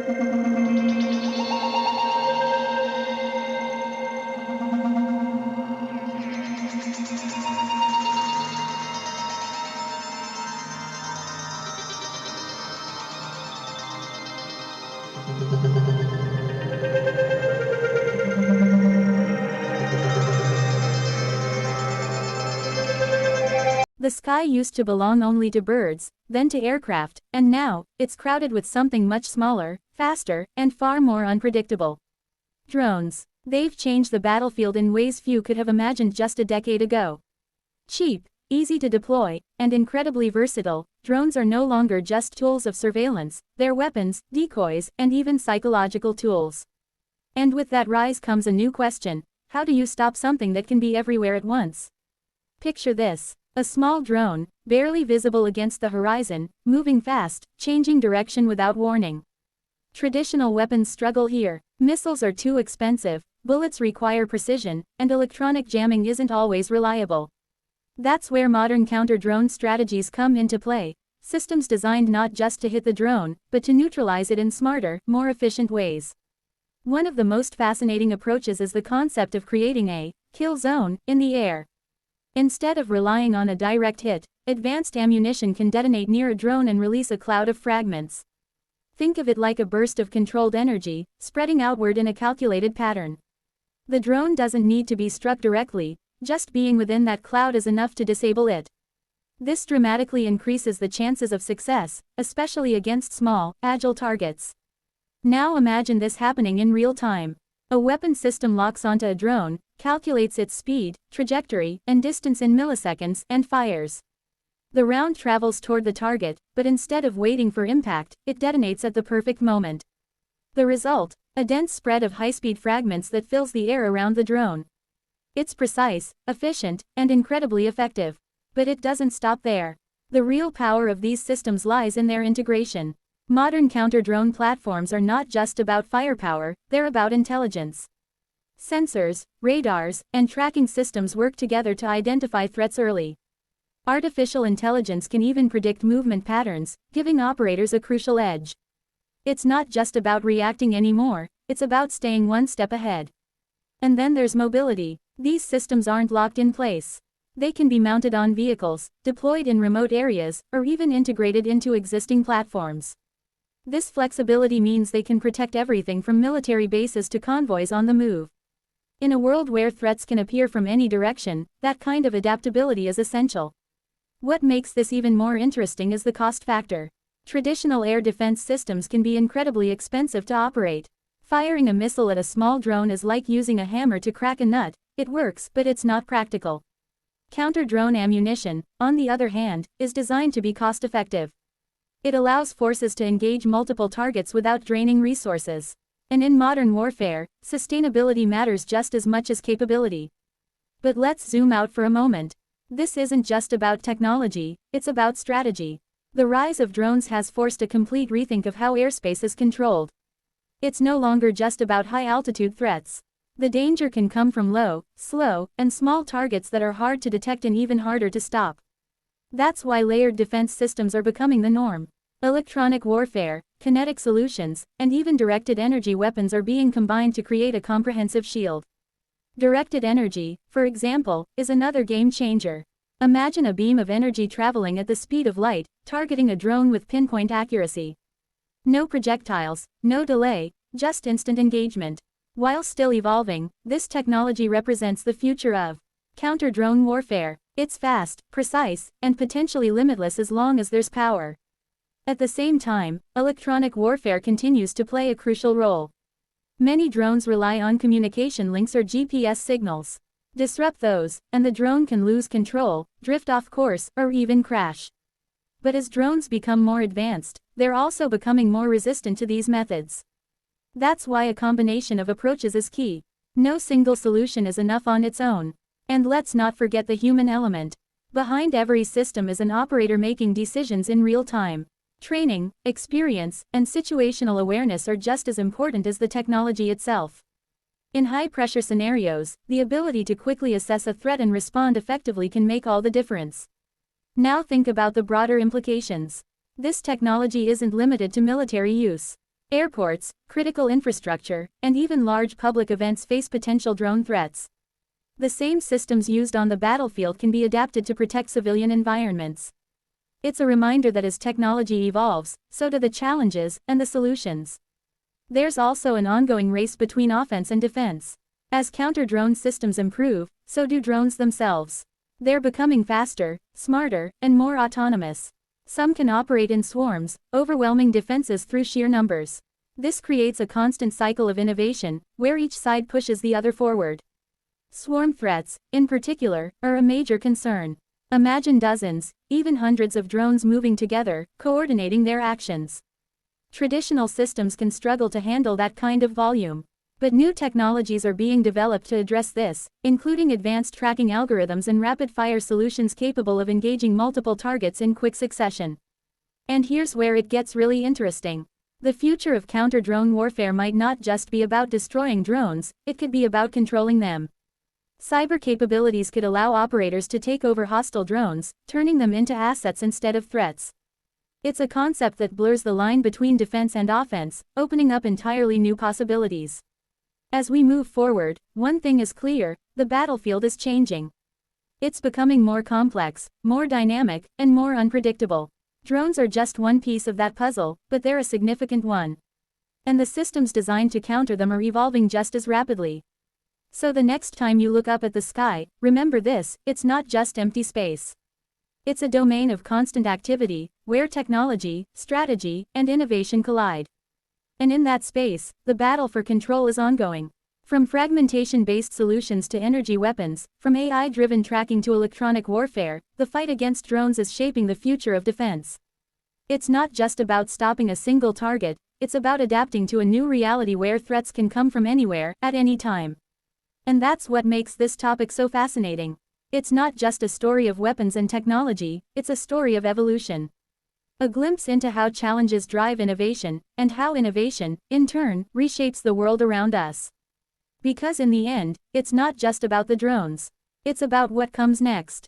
The sky used to belong only to birds, then to aircraft, and now, it's crowded with something much smaller, faster, and far more unpredictable. Drones. They've changed the battlefield in ways few could have imagined just a decade ago. Cheap, easy to deploy, and incredibly versatile, drones are no longer just tools of surveillance, they're weapons, decoys, and even psychological tools. And with that rise comes a new question: how do you stop something that can be everywhere at once? Picture this. A small drone, barely visible against the horizon, moving fast, changing direction without warning. Traditional weapons struggle here. Missiles are too expensive, bullets require precision, and electronic jamming isn't always reliable. That's where modern counter-drone strategies come into play. Systems designed not just to hit the drone, but to neutralize it in smarter, more efficient ways. One of the most fascinating approaches is the concept of creating a kill zone in the air. Instead of relying on a direct hit, advanced ammunition can detonate near a drone and release a cloud of fragments. Think of it like a burst of controlled energy, spreading outward in a calculated pattern. The drone doesn't need to be struck directly, just being within that cloud is enough to disable it. This dramatically increases the chances of success, especially against small, agile targets. Now imagine this happening in real time. A weapon system locks onto a drone, calculates its speed, trajectory, and distance in milliseconds, and fires. The round travels toward the target, but instead of waiting for impact, it detonates at the perfect moment. The result? A dense spread of high-speed fragments that fills the air around the drone. It's precise, efficient, and incredibly effective. But it doesn't stop there. The real power of these systems lies in their integration. Modern counter-drone platforms are not just about firepower, they're about intelligence. Sensors, radars, and tracking systems work together to identify threats early. Artificial intelligence can even predict movement patterns, giving operators a crucial edge. It's not just about reacting anymore, it's about staying one step ahead. And then there's mobility. These systems aren't locked in place. They can be mounted on vehicles, deployed in remote areas, or even integrated into existing platforms. This flexibility means they can protect everything from military bases to convoys on the move. In a world where threats can appear from any direction, that kind of adaptability is essential. What makes this even more interesting is the cost factor. Traditional air defense systems can be incredibly expensive to operate. Firing a missile at a small drone is like using a hammer to crack a nut. It works, but it's not practical. Counter-drone ammunition, on the other hand, is designed to be cost-effective. It allows forces to engage multiple targets without draining resources. And in modern warfare, sustainability matters just as much as capability. But let's zoom out for a moment. This isn't just about technology, it's about strategy. The rise of drones has forced a complete rethink of how airspace is controlled. It's no longer just about high-altitude threats. The danger can come from low, slow, and small targets that are hard to detect and even harder to stop. That's why layered defense systems are becoming the norm. Electronic warfare, kinetic solutions, and even directed energy weapons are being combined to create a comprehensive shield. Directed energy, for example, is another game changer. Imagine a beam of energy traveling at the speed of light, targeting a drone with pinpoint accuracy. No projectiles, no delay, just instant engagement. While still evolving, this technology represents the future of counter-drone warfare. It's fast, precise, and potentially limitless as long as there's power. At the same time, electronic warfare continues to play a crucial role. Many drones rely on communication links or GPS signals. Disrupt those, and the drone can lose control, drift off course, or even crash. But as drones become more advanced, they're also becoming more resistant to these methods. That's why a combination of approaches is key. No single solution is enough on its own. And let's not forget the human element. Behind every system is an operator making decisions in real time. Training, experience, and situational awareness are just as important as the technology itself. In high-pressure scenarios, the ability to quickly assess a threat and respond effectively can make all the difference. Now think about the broader implications. This technology isn't limited to military use. Airports, critical infrastructure, and even large public events face potential drone threats. The same systems used on the battlefield can be adapted to protect civilian environments. It's a reminder that as technology evolves, so do the challenges and the solutions. There's also an ongoing race between offense and defense. As counter-drone systems improve, so do drones themselves. They're becoming faster, smarter, and more autonomous. Some can operate in swarms, overwhelming defenses through sheer numbers. This creates a constant cycle of innovation, where each side pushes the other forward. Swarm threats, in particular, are a major concern. Imagine dozens, even hundreds of drones moving together, coordinating their actions. Traditional systems can struggle to handle that kind of volume. But new technologies are being developed to address this, including advanced tracking algorithms and rapid-fire solutions capable of engaging multiple targets in quick succession. And here's where it gets really interesting. The future of counter-drone warfare might not just be about destroying drones, it could be about controlling them. Cyber capabilities could allow operators to take over hostile drones, turning them into assets instead of threats. It's a concept that blurs the line between defense and offense, opening up entirely new possibilities. As we move forward, one thing is clear: the battlefield is changing. It's becoming more complex, more dynamic, and more unpredictable. Drones are just one piece of that puzzle, but they're a significant one. And the systems designed to counter them are evolving just as rapidly. So the next time you look up at the sky, remember this: it's not just empty space. It's a domain of constant activity, where technology, strategy, and innovation collide. And in that space, the battle for control is ongoing. From fragmentation-based solutions to energy weapons, from AI-driven tracking to electronic warfare, the fight against drones is shaping the future of defense. It's not just about stopping a single target, it's about adapting to a new reality where threats can come from anywhere, at any time. And that's what makes this topic so fascinating. It's not just a story of weapons and technology, it's a story of evolution. A glimpse into how challenges drive innovation, and how innovation, in turn, reshapes the world around us. Because in the end, it's not just about the drones. It's about what comes next.